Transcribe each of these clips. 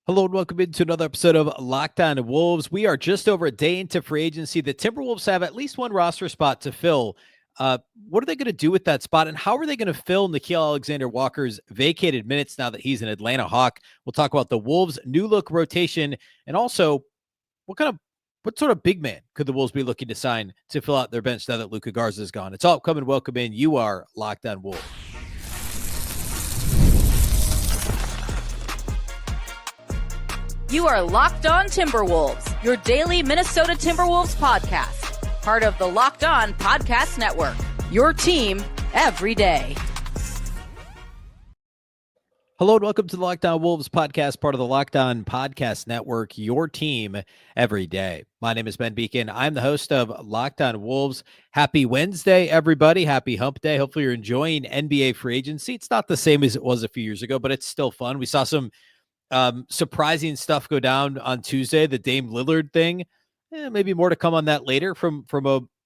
Hello and welcome into another episode of Locked On Wolves. We are just over a day into free agency. The Timberwolves have at least one roster spot to fill. What are they going to do with that spot, and how are they going to fill Nickeil Alexander-Walker's vacated minutes now that he's an Atlanta Hawk? We'll talk about the Wolves' new look rotation, and also what sort of big man could the Wolves be looking to sign to fill out their bench now that Luka Garza is gone? It's all coming. Welcome in. You are Locked On Wolves. You are Locked On Timberwolves, your daily Minnesota Timberwolves podcast. Part of the Locked On Podcast Network, your team every day. Hello and welcome to the Locked On Wolves podcast, part of the Locked On Podcast Network, your team every day. My name is Ben Beecken. I'm the host of Locked On Wolves. Happy Wednesday, everybody. Happy hump day. Hopefully you're enjoying NBA free agency. It's not the same as it was a few years ago, but it's still fun. We saw some surprising stuff go down on Tuesday, the Dame Lillard thing. Maybe more to come on that later from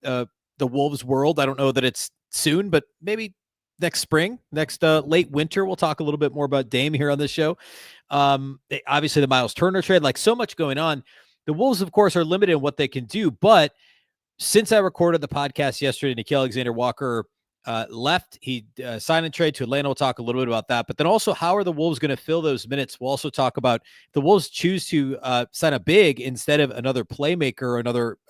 the Wolves world. I don't know that it's soon, but maybe next spring, next late winter, we'll talk a little bit more about Dame here on this show. Obviously, the Miles Turner trade, like so much going on. The Wolves, of course, are limited in what they can do. But since I recorded the podcast yesterday, Nickeil Alexander-Walker left. He signed and trade to Atlanta. We'll talk a little bit about that. But then also, how are the Wolves going to fill those minutes? We'll also talk about if the Wolves choose to sign a big instead of another playmaker or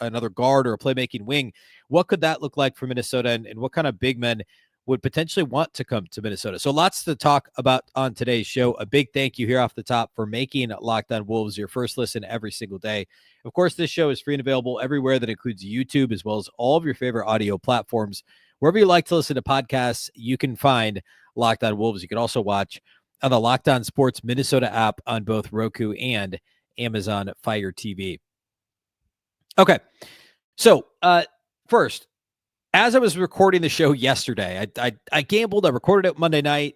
another guard or a playmaking wing. What could that look like for Minnesota, and what kind of big men would potentially want to come to Minnesota? So lots to talk about on today's show. A big thank you here off the top for making Locked On Wolves your first listen every single day. Of course, this show is free and available everywhere. That includes YouTube, as well as all of your favorite audio platforms. Wherever you like to listen to podcasts, you can find Locked On Wolves. You can also watch on the Locked On Sports Minnesota app on both Roku and Amazon Fire TV. Okay, so first, as I was recording the show yesterday, I gambled. I recorded it Monday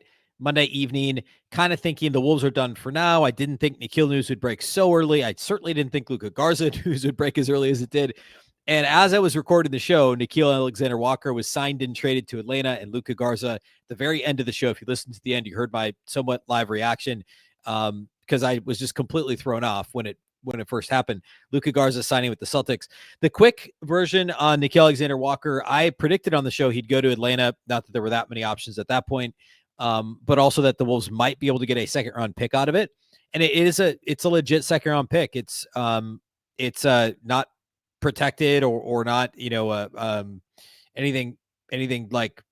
evening, kind of thinking the Wolves are done for now. I didn't think Nickeil news would break so early. I certainly didn't think Luka Garza news would break as early as it did. And as I was recording the show, Nickeil Alexander-Walker was signed and traded to Atlanta, and Luka Garza, at the very end of the show, if you listened to the end, you heard my somewhat live reaction because I was just completely thrown off when it first happened. Luka Garza signing with the Celtics. The quick version on Nickeil Alexander-Walker, I predicted on the show he'd go to Atlanta. Not that there were that many options at that point, but also that the Wolves might be able to get a second-round pick out of it. And it's a legit second-round pick. It's not protected or not, anything like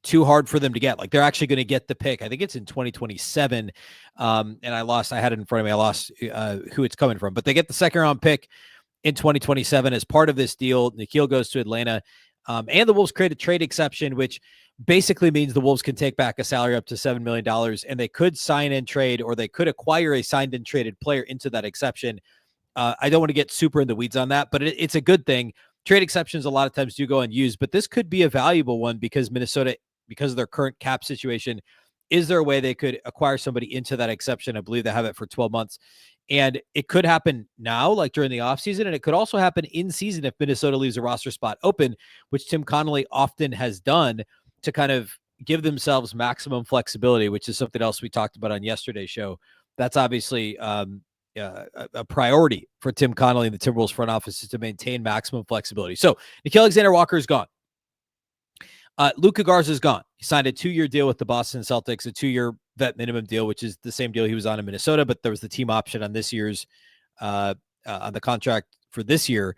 too hard for them to get. Like, they're actually going to get the pick. I think it's in 2027. And I had it in front of me. I lost who it's coming from, but they get the second round pick in 2027 as part of this deal. Nickeil goes to Atlanta, and the Wolves create a trade exception, which basically means the Wolves can take back a salary up to $7 million, and they could sign and trade, or they could acquire a signed and traded player into that exception. I don't want to get super in the weeds on that, but it's a good thing. Trade exceptions a lot of times do go unused, but this could be a valuable one because Minnesota, because of their current cap situation, is there a way they could acquire somebody into that exception? I believe they have it for 12 months. And it could happen now, like during the offseason, and it could also happen in season if Minnesota leaves a roster spot open, which Tim Connelly often has done to kind of give themselves maximum flexibility, which is something else we talked about on yesterday's show. That's obviously a priority for Tim Connelly and the Timberwolves front office, is to maintain maximum flexibility. So Nickeil Alexander-Walker is gone. Luka Garza is gone. He signed a 2-year deal with the Boston Celtics, a 2-year vet minimum deal, which is the same deal he was on in Minnesota, but there was the team option on this year's on the contract for this year.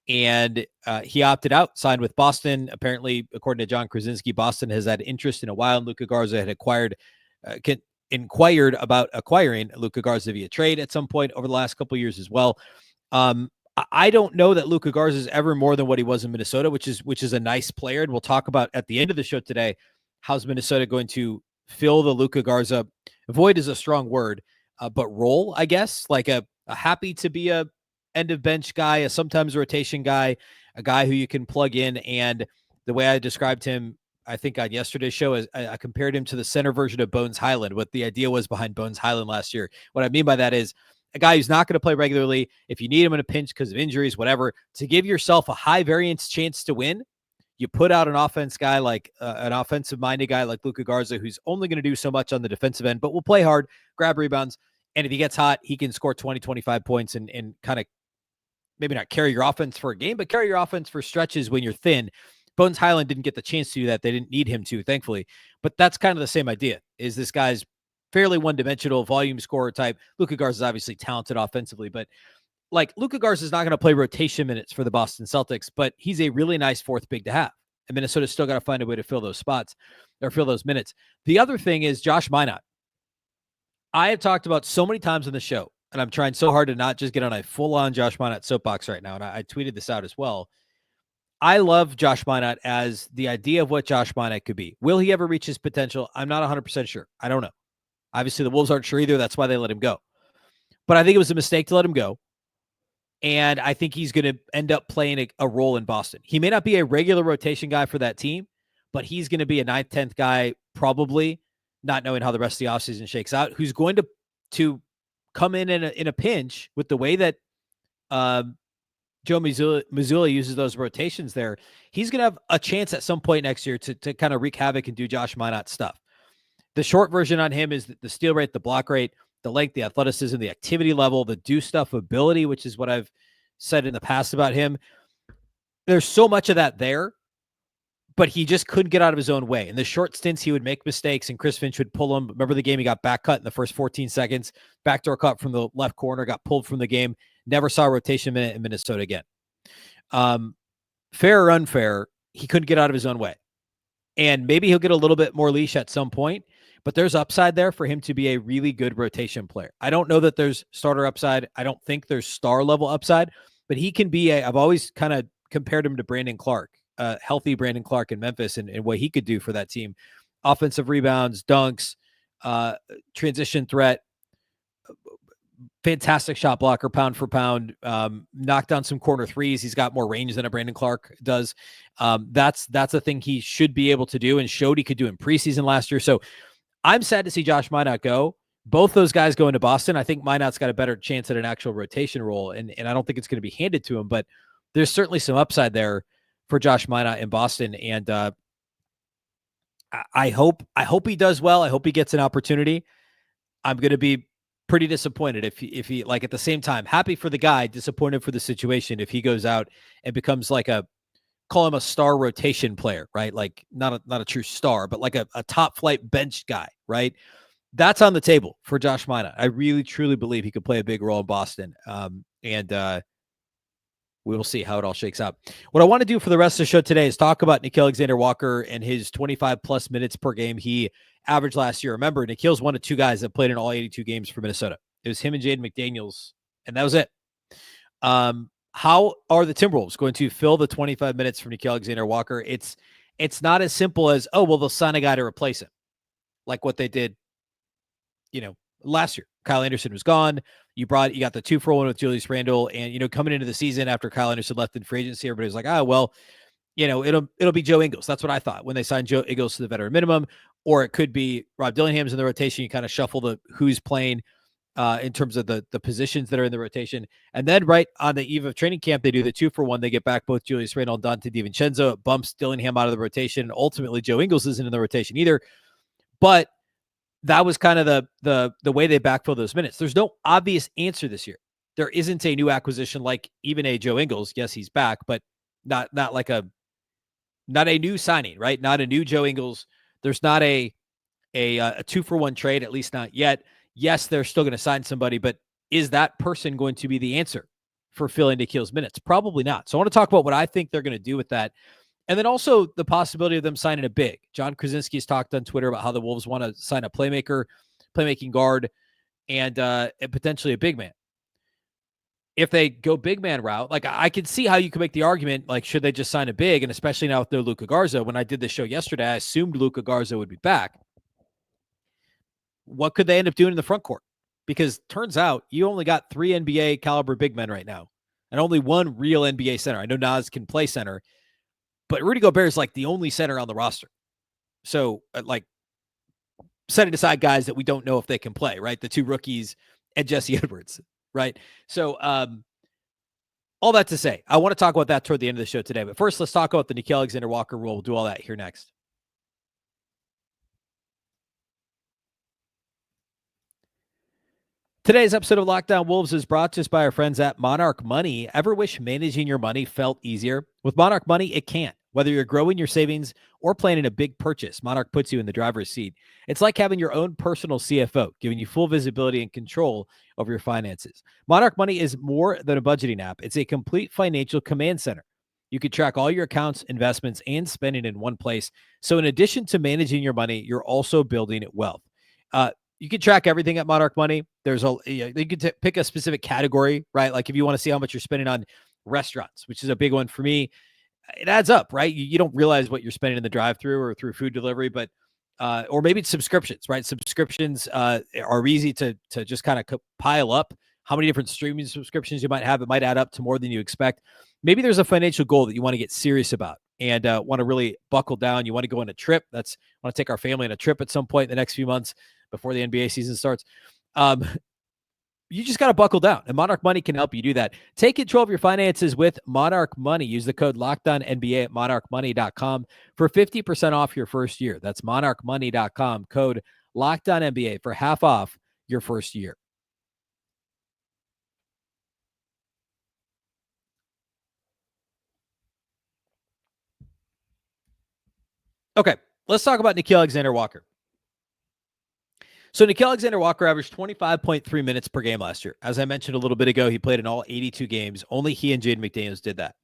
And he opted out, signed with Boston. Apparently, according to John Krasinski, Boston has had interest in a while. And Luka Garza had inquired about acquiring Luka Garza via trade at some point over the last couple of years as well. I don't know that Luka Garza is ever more than what he was in Minnesota, which is a nice player. And we'll talk about at the end of the show today, how's Minnesota going to fill the Luka Garza, void is a strong word, but role, I guess, like a happy to be a end of bench guy, a sometimes rotation guy, a guy who you can plug in. And the way I described him, I think on yesterday's show, is I compared him to the center version of Bones Highland, what the idea was behind Bones Highland last year. What I mean by that is a guy who's not going to play regularly. If you need him in a pinch because of injuries, whatever, to give yourself a high variance chance to win, you put out an offense guy like an offensive minded guy like Luka Garza, who's only going to do so much on the defensive end, but will play hard, grab rebounds, And if he gets hot, he can score 20, 25 points and kind of maybe not carry your offense for a game, but carry your offense for stretches when you're thin. Bones Highland didn't get the chance to do that. They didn't need him to, thankfully. But that's kind of the same idea, is this guy's fairly one-dimensional volume scorer type. Luka Garza is obviously talented offensively, but like Luka Garza is not going to play rotation minutes for the Boston Celtics, but he's a really nice fourth big to have. And Minnesota's still got to find a way to fill those spots or fill those minutes. The other thing is Josh Minott. I have talked about so many times on the show, and I'm trying so hard to not just get on a full-on Josh Minott soapbox right now, and I tweeted this out as well. I love Josh Minott as the idea of what Josh Minott could be. Will he ever reach his potential? I'm not 100% sure. I don't know. Obviously, the Wolves aren't sure either. That's why they let him go. But I think it was a mistake to let him go. And I think he's going to end up playing a role in Boston. He may not be a regular rotation guy for that team, but he's going to be a 9th, 10th guy, probably, not knowing how the rest of the offseason shakes out, who's going to come in a pinch with the way that Joe Mazzulla uses those rotations there. He's going to have a chance at some point next year to kind of wreak havoc and do Josh Minott stuff. The short version on him is the steal rate, the block rate, the length, the athleticism, the activity level, the do stuff ability, which is what I've said in the past about him. There's so much of that there, but he just couldn't get out of his own way. In the short stints, he would make mistakes, and Chris Finch would pull him. Remember the game he got back cut in the first 14 seconds? Backdoor cut from the left corner, got pulled from the game. Never saw a rotation minute in Minnesota again. Fair or unfair, he couldn't get out of his own way. And maybe he'll get a little bit more leash at some point, but there's upside there for him to be a really good rotation player. I don't know that there's starter upside. I don't think there's star level upside, but he can be I've always kind of compared him to Brandon Clark, healthy Brandon Clark in Memphis, and what he could do for that team. Offensive rebounds, dunks, transition threat, fantastic shot blocker, pound for pound, knocked down some corner threes. He's got more range than a Brandon Clark does. That's a thing he should be able to do and showed he could do in preseason last year. So I'm sad to see Josh Minott go. Both those guys go into Boston. I think Minott's got a better chance at an actual rotation role, and I don't think it's going to be handed to him, but there's certainly some upside there for Josh Minott in Boston. And I hope he does well. I hope he gets an opportunity. I'm going to be pretty disappointed if he like at the same time, happy for the guy, disappointed for the situation if he goes out and becomes like call him a star rotation player, right? Like not a true star, but like a top flight bench guy, right? That's on the table for Josh Minott. I really, truly believe he could play a big role in Boston. And we will see how it all shakes out. What I want to do for the rest of the show today is talk about Nickeil Alexander-Walker and his 25-plus minutes per game he averaged last year. Remember, Nickeil's one of two guys that played in all 82 games for Minnesota. It was him and Jaden McDaniels, and that was it. How are the Timberwolves going to fill the 25 minutes from Nickeil Alexander-Walker? It's not as simple as, oh, well, they'll sign a guy to replace him, like what they did, last year. Kyle Anderson was gone. You got the 2-for-1 with Julius Randle, and coming into the season after Kyle Anderson left in free agency, everybody was like, it'll be Joe Ingles. That's what I thought when they signed Joe Ingles to the veteran minimum, or it could be Rob Dillingham's in the rotation. You kind of shuffle who's playing in terms of the positions that are in the rotation. And then right on the eve of training camp, they do the 2-for-1. They get back both Julius Randle and Dante DiVincenzo. It bumps Dillingham out of the rotation. And ultimately, Joe Ingles isn't in the rotation either. But that was kind of the way they backfill those minutes. There's no obvious answer this year. There isn't a new acquisition like even a Joe Ingles. Yes, he's back, but not a new signing, right? Not a new Joe Ingles. There's not a 2-for-1 trade, at least not yet. Yes, they're still going to sign somebody, but is that person going to be the answer for filling Nickeil's minutes? Probably not. So I want to talk about what I think they're going to do with that. And then also the possibility of them signing a big. John Krasinski has talked on Twitter about how the Wolves want to sign a playmaking guard, and potentially a big man. If they go big man route, like I could see how you could make the argument, like, should they just sign a big? And especially now with no Luka Garza. When I did the show yesterday, I assumed Luka Garza would be back. What could they end up doing in the front court? Because turns out you only got 3 NBA caliber big men right now, and only one real NBA center. I know Nas can play center, but Rudy Gobert is like the only center on the roster. So setting aside guys that we don't know if they can play, right? The 2 rookies and Jesse Edwards, right? So all that to say, I want to talk about that toward the end of the show today. But first, let's talk about the Nickeil Alexander-Walker rule. We'll do all that here next. Today's episode of Lockdown Wolves is brought to us by our friends at Monarch Money. Ever wish managing your money felt easier? With Monarch Money, it can. Whether you're growing your savings or planning a big purchase, Monarch puts you in the driver's seat. It's like having your own personal CFO, giving you full visibility and control over your finances. Monarch Money is more than a budgeting app. It's a complete financial command center. You can track all your accounts, investments, and spending in one place. So in addition to managing your money, you're also building wealth. You can track everything at Monarch Money. There's you can pick a specific category, right? Like if you want to see how much you're spending on restaurants, which is a big one for me, it adds up, right? You don't realize what you're spending in the drive-through or through food delivery, but or maybe it's subscriptions, right? Subscriptions are easy to just kind of pile up. How many different streaming subscriptions you might have, it might add up to more than you expect. Maybe there's a financial goal that you want to get serious about and want to really buckle down. You want to go on a trip. Want to take our family on a trip at some point in the next few months before the NBA season starts. You just got to buckle down, and Monarch Money can help you do that. Take control of your finances with Monarch Money. Use the code LOCKEDONNBA at monarchmoney.com for 50% off your first year. That's monarchmoney.com, code LOCKEDONNBA for half off your first year. Okay, let's talk about Nickeil Alexander-Walker. So Nickeil Alexander-Walker averaged 25.3 minutes per game last year. As I mentioned a little bit ago, he played in all 82 games. Only he and Jaden McDaniels did that.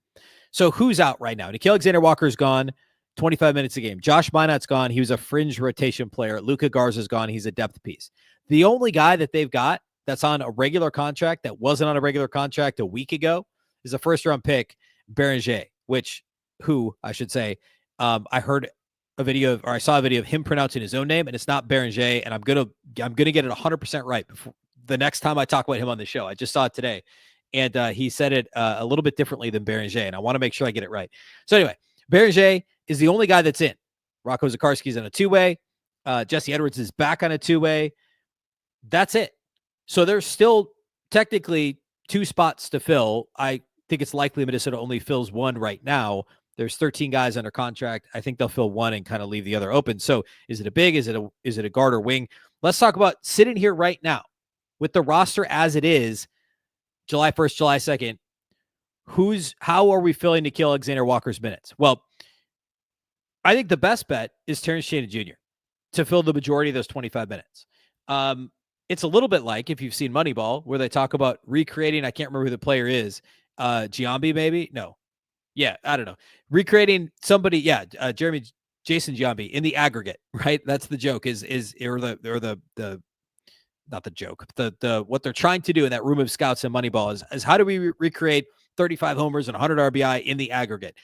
So who's out right now? Nickeil Alexander-Walker's gone, 25 minutes a game. Josh Minott's gone. He was a fringe rotation player. Luka Garza's gone. He's a depth piece. The only guy that they've got that's on a regular contract that wasn't on a regular contract a week ago is a first-round pick, Beringer, I should say, I heard a video of, or I saw a video of him pronouncing his own name, and it's not Beringer, and I'm gonna get it 100% right before the next time I talk about him on the show. I just saw it today, and he said it a little bit differently than Beringer, and I want to make sure I get it right. So anyway, Beringer is the only guy that's in. Rocco Zakarski's on a two-way. Jesse Edwards is back on a two-way. That's it. So there's still technically two spots to fill. I think it's likely Minnesota only fills one right now. There's 13 guys under contract. I think they'll fill one and kind of leave the other open. So is it a big? Is it a guard or wing? Let's talk about sitting here right now with the roster as it is, July 1st, July 2nd. How are we filling Nickeil Alexander-Walker's minutes? Well, I think the best bet is Terrence Shannon Jr. to fill the majority of those 25 minutes. It's a little bit like if you've seen Moneyball, where they talk about recreating, I can't remember who the player is, Giambi maybe? No. Yeah, I don't know. Recreating somebody, Jason Giambi in the aggregate, right? That's the joke not the joke. The what they're trying to do in that room of scouts and Moneyball is how do we recreate 35 homers and 100 RBI in the aggregate?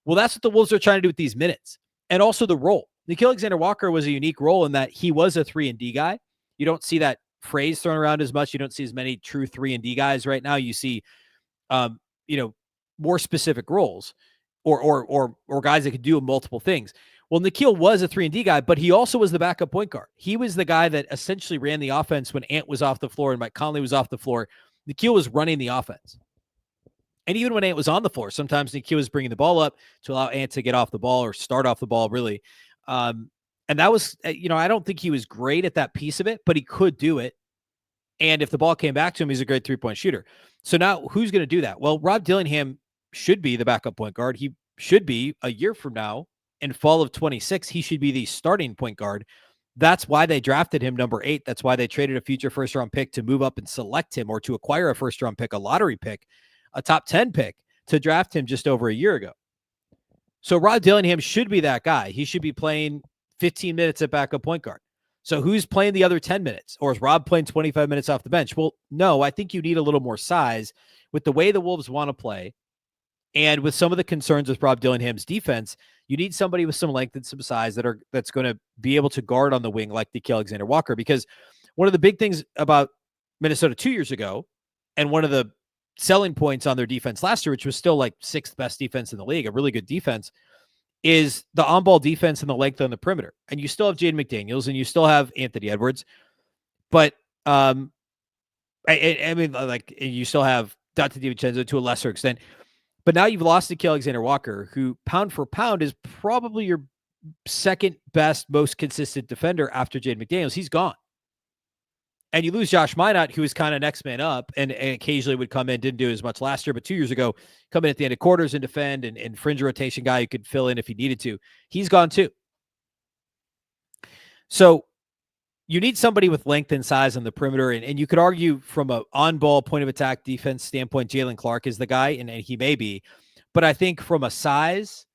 Well, that's what the Wolves are trying to do with these minutes. And also the role. Nickeil Alexander-Walker was a unique role in that he was a 3-and-D guy. You don't see that phrase thrown around as much. You don't see as many true 3-and-D guys right now. You see more specific roles or guys that could do multiple things. Well, Nickeil was a 3-and-D guy, but he also was the backup point guard. He was the guy that essentially ran the offense when Ant was off the floor and Mike Conley was off the floor. Nickeil was running the offense. And even when Ant was on the floor, sometimes Nickeil was bringing the ball up to allow Ant to get off the ball or start off the ball, really. And that was, I don't think he was great at that piece of it, but he could do it. And if the ball came back to him, he's a great three-point shooter. So now who's going to do that? Well, Rob Dillingham should be the backup point guard. He should be a year from now in fall of 26. He should be the starting point guard. That's why they drafted him number 8. That's why they traded a future first-round pick to move up and select him or to acquire a first-round pick, a lottery pick, a top 10 pick to draft him just over a year ago. So Rob Dillingham should be that guy. He should be playing 15 minutes at backup point guard. So who's playing the other 10 minutes? Or is Rob playing 25 minutes off the bench? Well, no, I think you need a little more size with the way the Wolves want to play. And with some of the concerns with Rob Dillingham's defense, you need somebody with some length and some size that's going to be able to guard on the wing like Nickeil Alexander-Walker. Because one of the big things about Minnesota 2 years ago, and one of the selling points on their defense last year, which was still like 6th best defense in the league, a really good defense, is the on-ball defense and the length on the perimeter. And you still have Jaden McDaniels and you still have Anthony Edwards. But, I mean, like, you still have Dante DiVincenzo to a lesser extent. But now you've lost Nickeil Alexander-Walker, who pound for pound is probably your second best, most consistent defender after Jaden McDaniels. He's gone. And you lose Josh Minott, who is kind of next man up and occasionally would come in, didn't do as much last year, but 2 years ago, come in at the end of quarters and defend and fringe rotation guy who could fill in if he needed to. He's gone too. So you need somebody with length and size on the perimeter. And you could argue from an on-ball point of attack defense standpoint, Jaylen Clark is the guy, and he may be. But I think from a size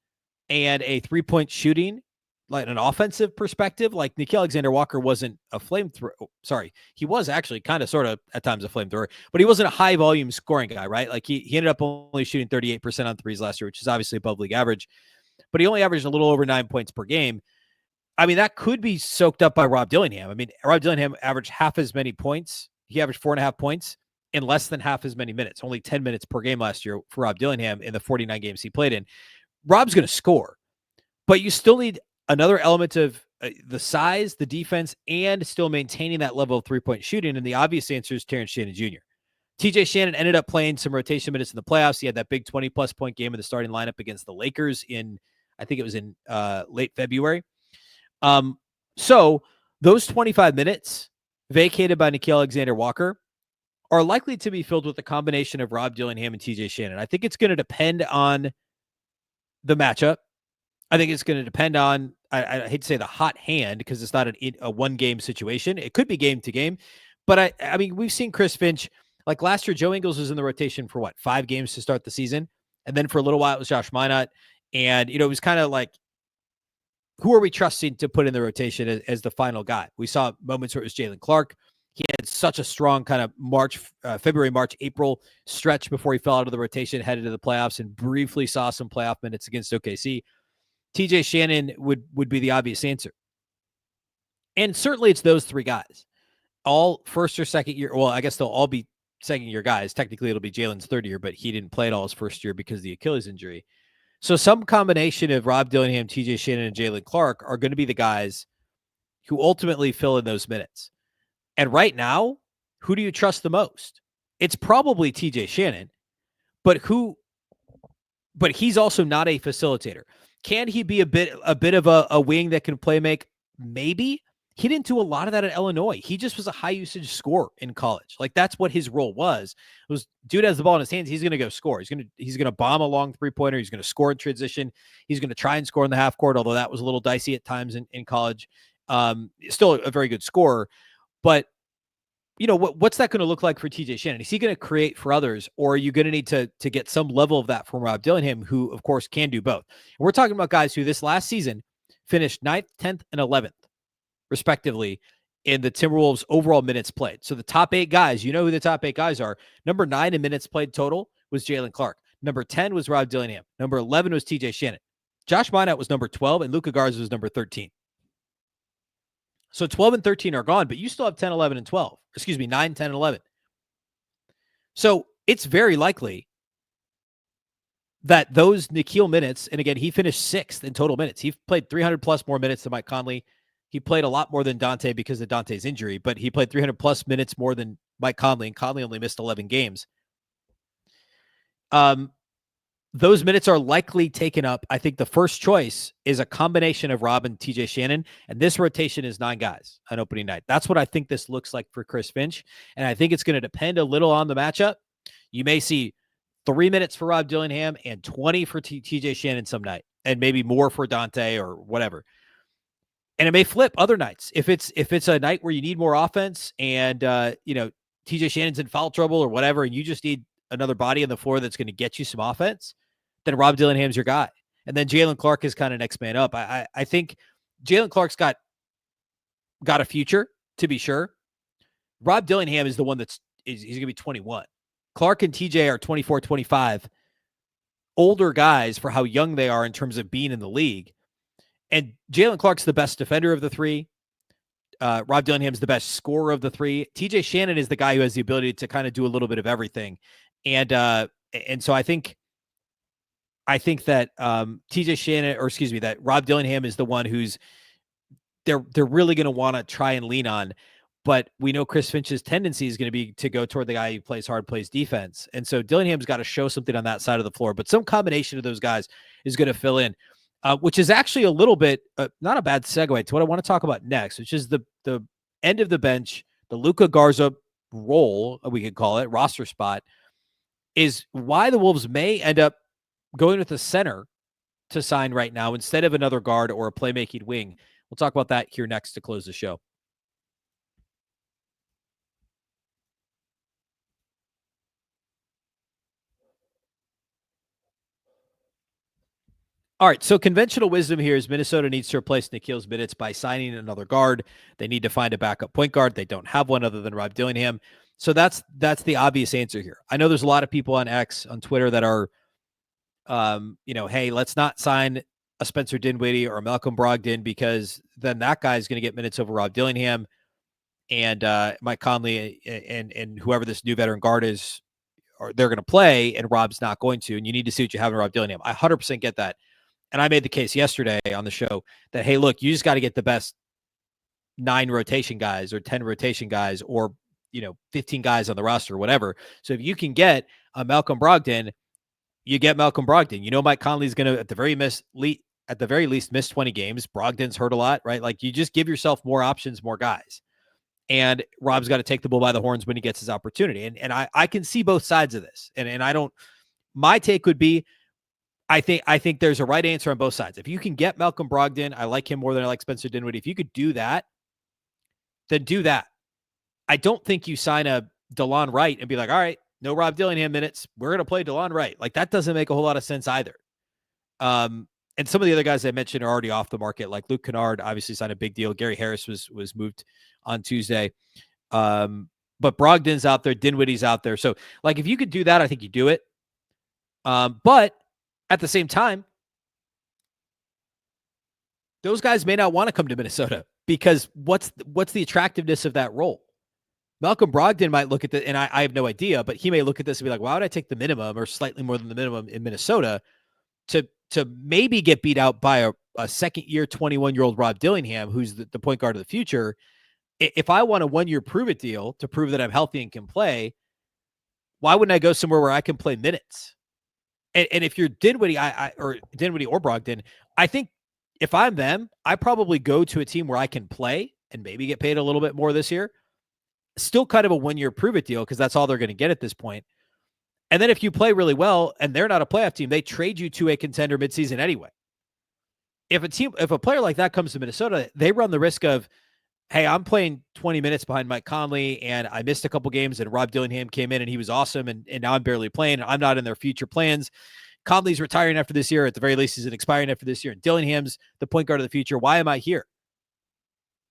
and a three-point shooting, like an offensive perspective, like Nickeil Alexander-Walker wasn't a flamethrower. Sorry, he was actually kind of sort of at times a flamethrower, but he wasn't a high-volume scoring guy, right? Like he ended up only shooting 38% on threes last year, which is obviously above league average, but he only averaged a little over 9 points per game. I mean, that could be soaked up by Rob Dillingham. I mean, Rob Dillingham averaged half as many points. He averaged 4.5 points in less than half as many minutes, only 10 minutes per game last year for Rob Dillingham in the 49 games he played in. Rob's going to score, but you still need another element of the size, the defense, and still maintaining that level of three-point shooting. And the obvious answer is Terrence Shannon Jr. TJ Shannon ended up playing some rotation minutes in the playoffs. He had that big 20-plus point game in the starting lineup against the Lakers in, I think it was in late February. So those 25 minutes vacated by Nickeil Alexander-Walker are likely to be filled with a combination of Rob Dillingham and TJ Shannon. I think it's going to depend on the matchup. I think it's going to depend on, I hate to say the hot hand because it's not a one-game situation. It could be game to game, but I mean, we've seen Chris Finch, like last year, Joe Ingles was in the rotation for 5 games to start the season. And then for a little while, it was Josh Minott. And, it was kind of like, who are we trusting to put in the rotation as the final guy? We saw moments where it was Jaylen Clark. He had such a strong kind of February, March, April stretch before he fell out of the rotation, headed to the playoffs, and briefly saw some playoff minutes against OKC. TJ Shannon would be the obvious answer. And certainly it's those 3 guys. All first or second year. Well, I guess they'll all be second year guys. Technically, it'll be Jalen's third year, but he didn't play at all his first year because of the Achilles injury. So some combination of Rob Dillingham, TJ Shannon, and Jaylen Clark are going to be the guys who ultimately fill in those minutes. And right now, who do you trust the most? It's probably TJ Shannon, but he's also not a facilitator. Can he be a bit of a wing that can play make? Maybe. He didn't do a lot of that at Illinois. He just was a high usage scorer in college. Like that's what his role was. It was dude has the ball in his hands. He's going to go score. He's going to bomb a long 3-pointer. He's going to score in transition. He's going to try and score in the half court, although that was a little dicey at times in college. Still a very good scorer, but what's that going to look like for TJ Shannon? Is he going to create for others, or are you going to need to get some level of that from Rob Dillingham, who of course can do both? And we're talking about guys who this last season finished 9th, 10th, and 11th. Respectively, in the Timberwolves overall minutes played. So the top 8 guys, who the top 8 guys are. Number 9 in minutes played total was Jaylen Clark. Number 10 was Rob Dillingham. Number 11 was TJ Shannon. Josh Minott was number 12, and Luka Garza was number 13. So 12 and 13 are gone, but you still have 10, 11, and 12. Excuse me, 9, 10, and 11. So it's very likely that those Nickeil minutes, and again, he finished 6th in total minutes. He played 300-plus more minutes than Mike Conley. He played a lot more than Dante because of Dante's injury, but he played 300-plus minutes more than Mike Conley, and Conley only missed 11 games. Those minutes are likely taken up. I think the first choice is a combination of Rob and TJ Shannon, and this rotation is 9 guys on opening night. That's what I think this looks like for Chris Finch, and I think it's going to depend a little on the matchup. You may see 3 minutes for Rob Dillingham and 20 for TJ Shannon some night, and maybe more for Dante or whatever. And it may flip other nights. If it's a night where you need more offense and TJ Shannon's in foul trouble or whatever, and you just need another body on the floor that's going to get you some offense, then Rob Dillingham's your guy. And then Jaylen Clark is kind of next man up. I think Jaylen Clark's got a future, to be sure. Rob Dillingham is the one he's going to be 21. Clark and TJ are 24, 25. Older guys for how young they are in terms of being in the league. And Jaylen Clark's the best defender of the 3. Rob Dillingham's the best scorer of the 3. TJ Shannon is the guy who has the ability to kind of do a little bit of everything. And so I think that TJ Shannon, or excuse me, that Rob Dillingham is the one who's they're really going to want to try and lean on. But we know Chris Finch's tendency is going to be to go toward the guy who plays hard, plays defense. And so Dillingham's got to show something on that side of the floor. But some combination of those guys is going to fill in. Which is actually a little bit, not a bad segue to what I want to talk about next, which is the end of the bench, the Luka Garza role, we could call it, roster spot, is why the Wolves may end up going with a center to sign right now instead of another guard or a playmaking wing. We'll talk about that here next to close the show. All right, so conventional wisdom here is Minnesota needs to replace Nickeil's minutes by signing another guard. They need to find a backup point guard. They don't have one other than Rob Dillingham. So that's the obvious answer here. I know there's a lot of people on X, on Twitter, that are, hey, let's not sign a Spencer Dinwiddie or a Malcolm Brogdon because then that guy's going to get minutes over Rob Dillingham and Mike Conley and whoever this new veteran guard is, or they're going to play, and Rob's not going to. And you need to see what you have in Rob Dillingham. I 100% get that. And I made the case yesterday on the show that, hey, look, you just got to get the best 9 rotation guys or 10 rotation guys or, 15 guys on the roster or whatever. So if you can get a Malcolm Brogdon, you get Malcolm Brogdon. Mike Conley's going to, at the very least, miss 20 games. Brogdon's hurt a lot, right? Like, you just give yourself more options, more guys. And Rob's got to take the bull by the horns when he gets his opportunity. And I can see both sides of this. And I don't, my take would be, I think there's a right answer on both sides. If you can get Malcolm Brogdon, I like him more than I like Spencer Dinwiddie. If you could do that, then do that. I don't think you sign a DeLon Wright and be like, all right, no Rob Dillingham minutes. We're going to play DeLon Wright. Like, that doesn't make a whole lot of sense either. And some of the other guys I mentioned are already off the market. Like Luke Kennard obviously signed a big deal. Gary Harris was moved on Tuesday. But Brogdon's out there. Dinwiddie's out there. So, like, if you could do that, I think you do it. But at the same time, those guys may not want to come to Minnesota because what's the attractiveness of that role? Malcolm Brogdon might look at this, and I have no idea, but he may look at this and be like, why would I take the minimum or slightly more than the minimum in Minnesota to maybe get beat out by a second-year, 21-year-old Rob Dillingham, who's the point guard of the future? If I want a one-year prove-it deal to prove that I'm healthy and can play, why wouldn't I go somewhere where I can play minutes? And if you're Dinwiddie, or Dinwiddie or Brogdon, I think if I'm them, I probably go to a team where I can play and maybe get paid a little bit more this year. Still kind of a one-year prove-it deal because that's all they're going to get at this point. And then if you play really well and they're not a playoff team, they trade you to a contender midseason anyway. If a player like that comes to Minnesota, they run the risk of, hey, I'm playing 20 minutes behind Mike Conley and I missed a couple games and Rob Dillingham came in and he was awesome and now I'm barely playing. I'm not in their future plans. Conley's retiring after this year. At the very least, he's expiring after this year. And Dillingham's the point guard of the future. Why am I here?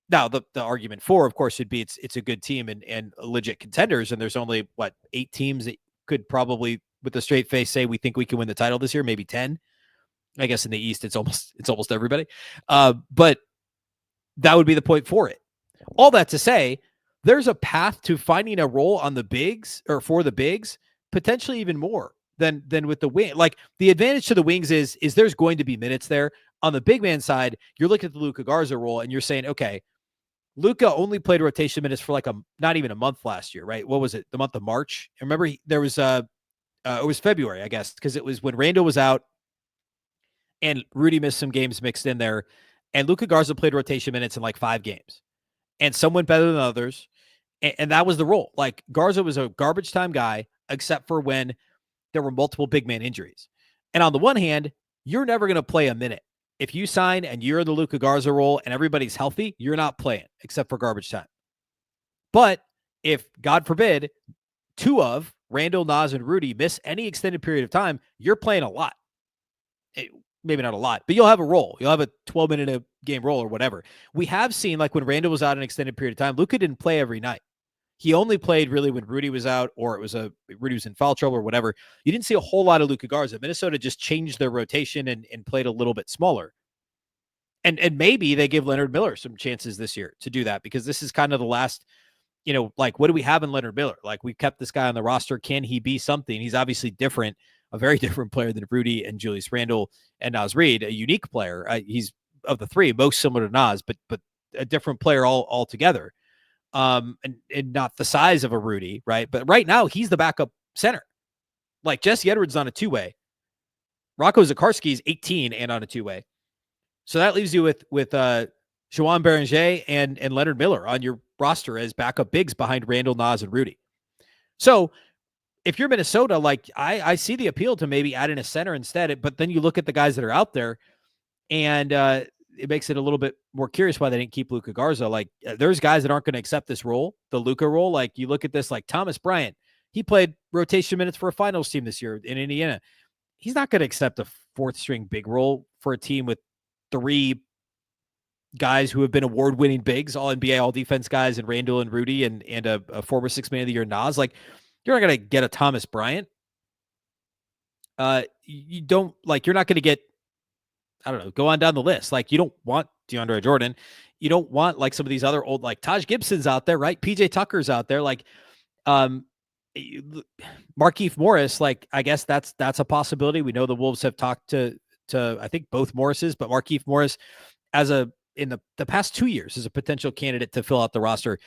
Now, the argument for, of course, would be it's a good team and legit contenders. And there's only, 8 teams that could probably, with a straight face, say we think we can win the title this year, maybe 10. I guess in the East, it's almost everybody. But that would be the point for it. All that to say, there's a path to finding a role on the bigs or for the bigs, potentially even more than with the wing. Like, the advantage to the wings is there's going to be minutes there. On the big man side, you're looking at the Luka Garza role and you're saying, okay, Luka only played rotation minutes for not even a month last year, right? What was it? The month of March. I remember there was it was February, I guess, because it was when Randle was out and Rudy missed some games mixed in there. And Luka Garza played rotation minutes in 5 games. And some went better than others. And that was the role. Like, Garza was a garbage time guy, except for when there were multiple big man injuries. And on the one hand, you're never going to play a minute. If you sign and you're in the Luka Garza role and everybody's healthy, you're not playing except for garbage time. But if, God forbid, 2 of Randle, Nas, and Rudy miss any extended period of time, you're playing a lot. Maybe not a lot, but you'll have a role. You'll have a 12-minute a game role or whatever. We have seen, when Randle was out an extended period of time, Luka didn't play every night. He only played really when Rudy was out or Rudy was in foul trouble or whatever. You didn't see a whole lot of Luka Garza. Minnesota just changed their rotation and played a little bit smaller. And maybe they give Leonard Miller some chances this year to do that because this is kind of the last, what do we have in Leonard Miller? We've kept this guy on the roster. Can he be something? He's obviously different, a very different player than Rudy and Julius Randle and Nas Reid, a unique player. He's, of the 3, most similar to Nas, but a different player altogether. And not the size of a Rudy, right? But right now, he's the backup center. Jesse Edwards on a 2-way. Rocco Zakarski's 18 and on a 2-way. So that leaves you with Juwan Beranger and Leonard Miller on your roster as backup bigs behind Randle, NAW, and Rudy. So if you're Minnesota, like I see the appeal to maybe add in a center instead, but then you look at the guys that are out there, and it makes it a little bit more curious why they didn't keep Luka Garza. Like there's guys that aren't going to accept this role, the Luka role. Like you look at this, like Thomas Bryant, he played rotation minutes for a finals team this year in Indiana. He's not going to accept a fourth string big role for a team with 3 guys who have been award-winning bigs, all NBA, all defense guys, and Randle and Rudy, and a former 6th man of the year NAW. Like you're not going to get a Thomas Bryant. You don't like. You're not going to get. I don't know. Go on down the list. Like you don't want DeAndre Jordan. You don't want like some of these other old, like Taj Gibson's out there, right? PJ Tucker's out there. Like, Markieff Morris. Like I guess that's a possibility. We know the Wolves have talked to I think both Morrises, but Markieff Morris in the past 2 years is a potential candidate to fill out the roster.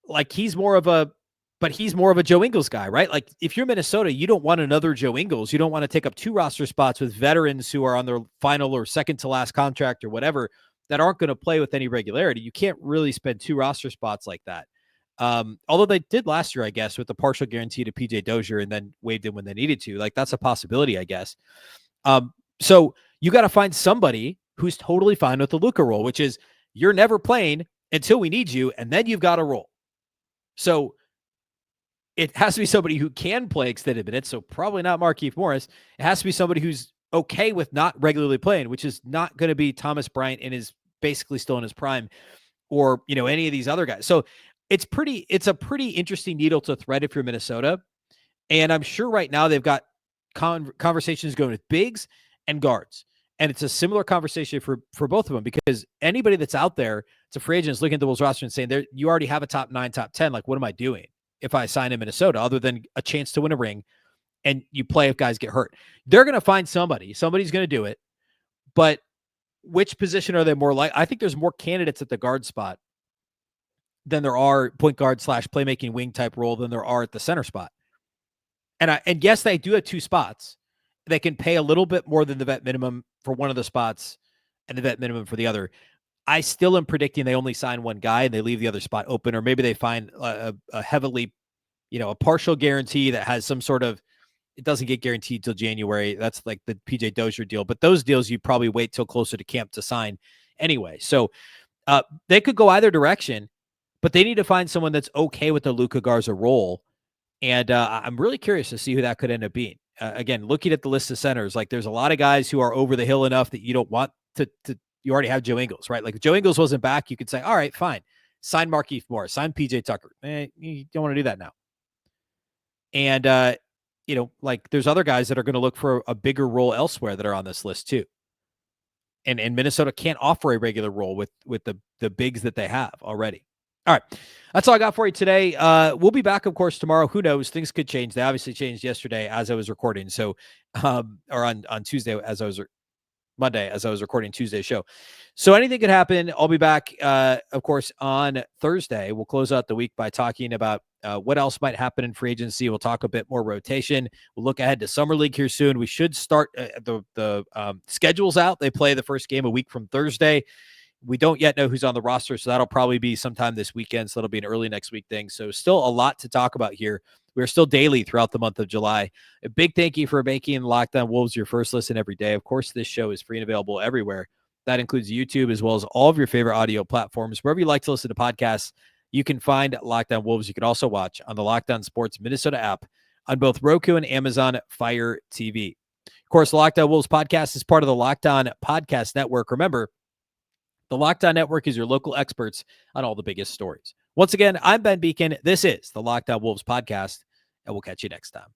Like he's more of a Joe Ingles guy, right? Like if you're Minnesota, you don't want another Joe Ingles. You don't want to take up 2 roster spots with veterans who are on their final or second to last contract or whatever that aren't going to play with any regularity. You can't really spend 2 roster spots like that. Although they did last year, I guess, with the partial guarantee to PJ Dozier and then waived him when they needed to. Like that's a possibility, I guess. So you got to find somebody who's totally fine with the Luka role, which is you're never playing until we need you, and then you've got a role. So it has to be somebody who can play extended minutes, so probably not Markieff Morris. It has to be somebody who's okay with not regularly playing, which is not going to be Thomas Bryant and is basically still in his prime, or any of these other guys. So it's a pretty interesting needle to thread if you're Minnesota. And I'm sure right now they've got conversations going with bigs and guards. And it's a similar conversation for both of them, because anybody that's out there, it's a free agent, is looking at the Wolves roster and saying, you already have a top 9, top 10. Like, what am I doing if I sign in Minnesota other than a chance to win a ring and you play if guys get hurt? They're going to find somebody's going to do it. But which position are they more like? I think there's more candidates at the guard spot than there are point guard / playmaking wing type role than there are at the center spot. And yes, they do have 2 spots. They can pay a little bit more than the vet minimum for one of the spots and the vet minimum for the other. I still am predicting they only sign one guy and they leave the other spot open, or maybe they find a heavily, a partial guarantee that has some sort of, it doesn't get guaranteed till January. That's like the PJ Dozier deal, but those deals you probably wait till closer to camp to sign anyway. So they could go either direction, but they need to find someone that's okay with the Luka Garza role. And I'm really curious to see who that could end up being. Again, looking at the list of centers, like there's a lot of guys who are over the hill enough that you don't want to you already have Joe Ingles, right? Like if Joe Ingles wasn't back, you could say, all right, fine. Sign Markieff Morris, sign PJ Tucker. You don't want to do that now. And, like there's other guys that are going to look for a bigger role elsewhere that are on this list too. And Minnesota can't offer a regular role with the bigs that they have already. All right. That's all I got for you today. We'll be back, of course, tomorrow. Who knows? Things could change. They obviously changed yesterday as I was recording. So, or on Tuesday Monday, as I was recording Tuesday's show. So anything could happen. I'll be back, of course, on Thursday. We'll close out the week by talking about what else might happen in free agency. We'll talk a bit more rotation. We'll look ahead to Summer League here soon. We should start the schedules out. They play the first game a week from Thursday. We don't yet know who's on the roster, so that'll probably be sometime this weekend. So that'll be an early next week thing. So still a lot to talk about here. We're still daily throughout the month of July. A big thank you for making Locked On Wolves your first listen every day. Of course, this show is free and available everywhere. That includes YouTube as well as all of your favorite audio platforms. Wherever you like to listen to podcasts, you can find Locked On Wolves. You can also watch on the Locked On Sports Minnesota app on both Roku and Amazon Fire TV. Of course, the Locked On Wolves podcast is part of the Locked On Podcast Network. Remember, the Locked On Network is your local experts on all the biggest stories. Once again, I'm Ben Beecken. This is the Locked On Wolves podcast, and we'll catch you next time.